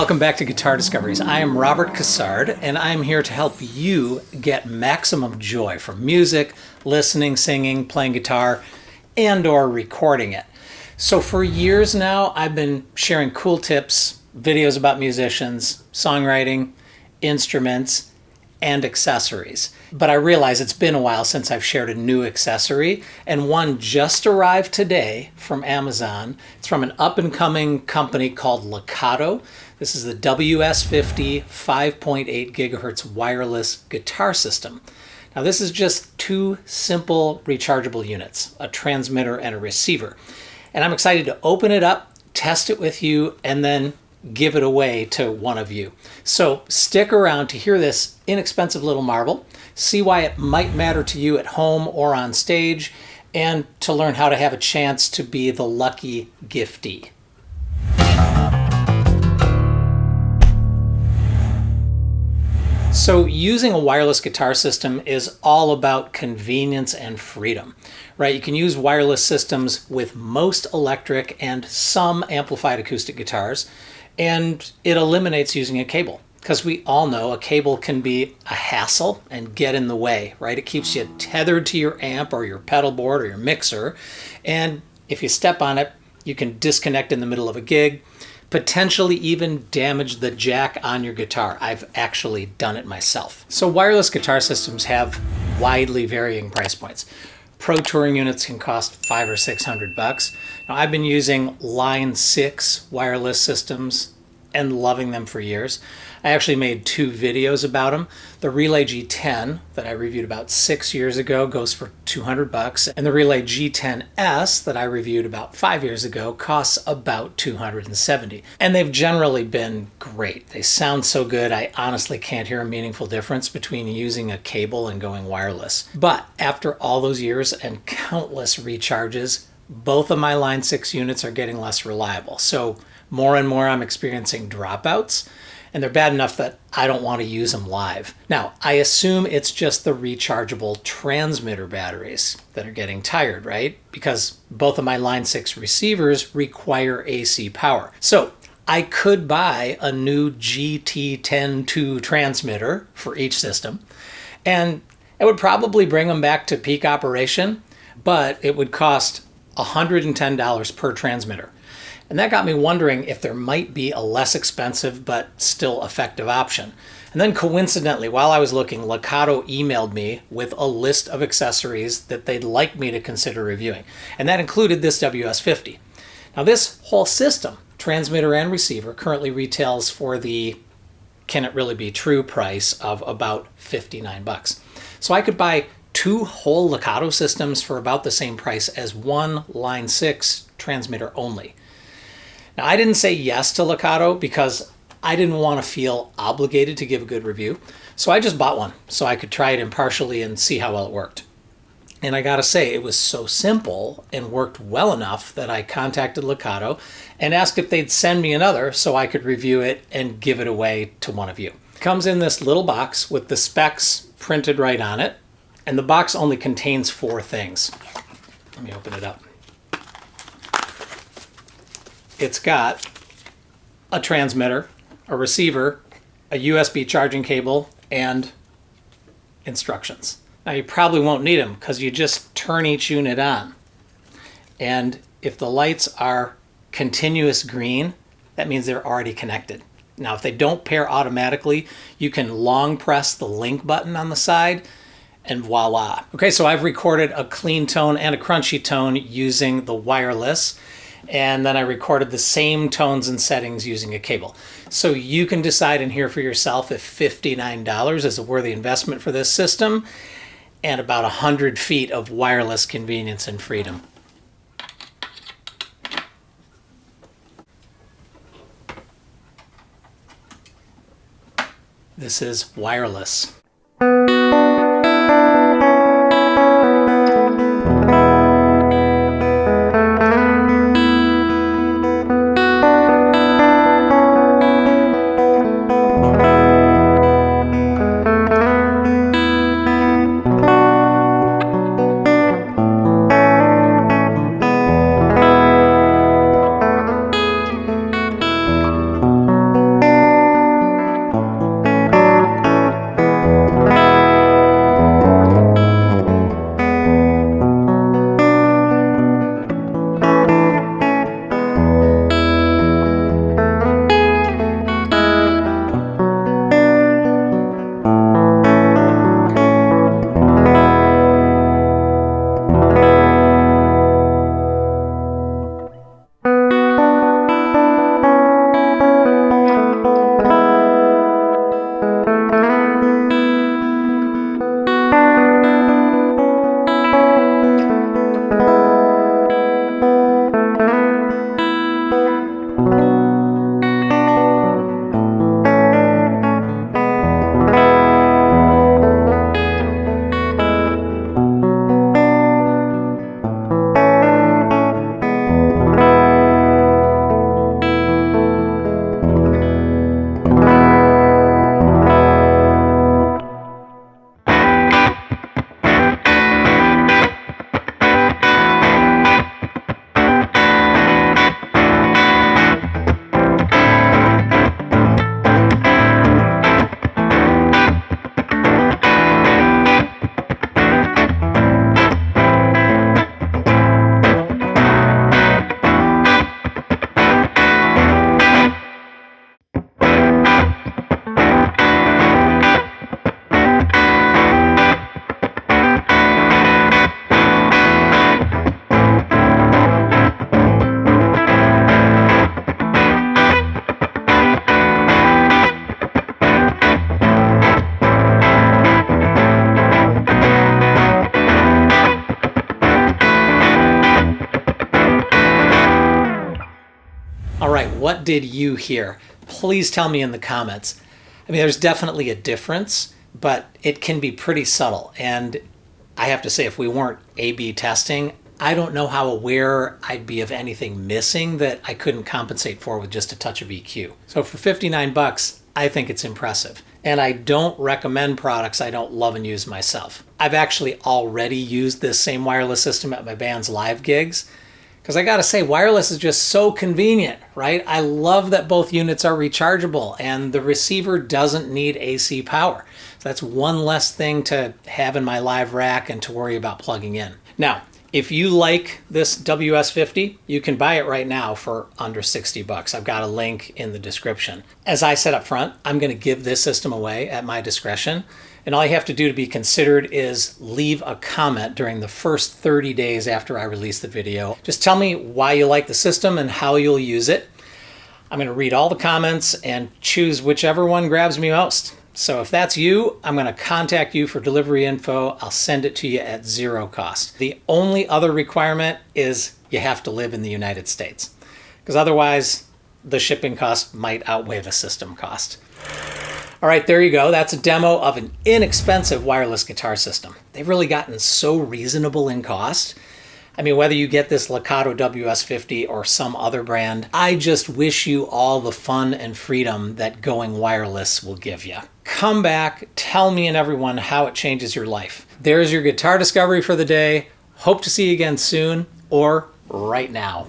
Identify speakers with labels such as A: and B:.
A: Welcome back to Guitar Discoveries. I am Robert Cassard, and I'm here to help you get maximum joy from music, listening, singing, playing guitar, and or recording it. So for years now, I've been sharing cool tips, videos about musicians, songwriting, instruments, and accessories. But I realize it's been a while since I've shared a new accessory, and one just arrived today from Amazon. It's from an up-and-coming company called Lekato. This is the WS-50 5.8 gigahertz wireless guitar system. Now this is just two simple rechargeable units, a transmitter and a receiver. And I'm excited to open it up, test it with you, and then give it away to one of you. So stick around to hear this inexpensive little marvel, see why it might matter to you at home or on stage, and to learn how to have a chance to be the lucky giftee. So using a wireless guitar system is all about convenience and freedom, right? You can use wireless systems with most electric and some amplified acoustic guitars, and it eliminates using a cable, because we all know a cable can be a hassle and get in the way, right? It keeps you tethered to your amp or your pedal board or your mixer, and if you step on it, you can disconnect in the middle of a gig, potentially even damage the jack on your guitar. I've actually done it myself. So wireless guitar systems have widely varying price points. Pro touring units can cost $500 or $600. Now I've been using Line 6 wireless systems and loving them for years. I actually made two videos about them. The Relay G10 that I reviewed about 6 years ago goes for $200, and the Relay G10S that I reviewed about 5 years ago costs about $270. And they've generally been great. They sound so good, I honestly can't hear a meaningful difference between using a cable and going wireless. But after all those years and countless recharges, both of my Line 6 units are getting less reliable. So more and more I'm experiencing dropouts, and they're bad enough that I don't want to use them live. Now, I assume it's just the rechargeable transmitter batteries that are getting tired, right? Because both of my Line 6 receivers require AC power. So I could buy a new GT102 transmitter for each system, and it would probably bring them back to peak operation, but it would cost $110 per transmitter. And that got me wondering if there might be a less expensive but still effective option. And then coincidentally, while I was looking, Lekato emailed me with a list of accessories that they'd like me to consider reviewing. And that included this WS-50. Now this whole system, transmitter and receiver, currently retails for the can it really be true price of about $59. So I could buy two whole Lekato systems for about the same price as one Line 6 transmitter only. Now, I didn't say yes to Lekato because I didn't want to feel obligated to give a good review. So I just bought one so I could try it impartially and see how well it worked. And I gotta say, it was so simple and worked well enough that I contacted Lekato and asked if they'd send me another so I could review it and give it away to one of you. It comes in this little box with the specs printed right on it, and the box only contains 4 things. Let me open it up. It's got a transmitter, a receiver, a USB charging cable, and instructions. Now you probably won't need them because you just turn each unit on. And if the lights are continuous green, that means they're already connected. Now if they don't pair automatically, you can long press the link button on the side and voila. Okay, so I've recorded a clean tone and a crunchy tone using the wireless, and then I recorded the same tones and settings using a cable. So you can decide and hear for yourself if $59 is a worthy investment for this system and about 100 feet of wireless convenience and freedom. This is wireless. did you hear? Please tell me in the comments. I mean, there's definitely a difference, but it can be pretty subtle. And I have to say, if we weren't A/B testing, I don't know how aware I'd be of anything missing that I couldn't compensate for with just a touch of EQ. So for 59 bucks, I think it's impressive. And I don't recommend products I don't love and use myself. I've actually already used this same wireless system at my band's live gigs, because I gotta say, wireless is just so convenient, right? I love that both units are rechargeable and the receiver doesn't need AC power. So that's one less thing to have in my live rack and to worry about plugging in. Now, if you like this WS-50, you can buy it right now for under 60 bucks. I've got a link in the description. As I said up front, I'm gonna give this system away at my discretion. And all you have to do to be considered is leave a comment during the first 30 days after I release the video. Just tell me why you like the system and how you'll use it. I'm gonna read all the comments and choose whichever one grabs me most. So if that's you, I'm gonna contact you for delivery info. I'll send it to you at zero cost. The only other requirement is you have to live in the United States, because otherwise the shipping cost might outweigh the system cost. All right, there you go. That's a demo of an inexpensive wireless guitar system. They've really gotten so reasonable in cost. I mean, whether you get this Lekato WS-50 or some other brand, I just wish you all the fun and freedom that going wireless will give you. Come back, tell me and everyone how it changes your life. There's your guitar discovery for the day. Hope to see you again soon, or right now.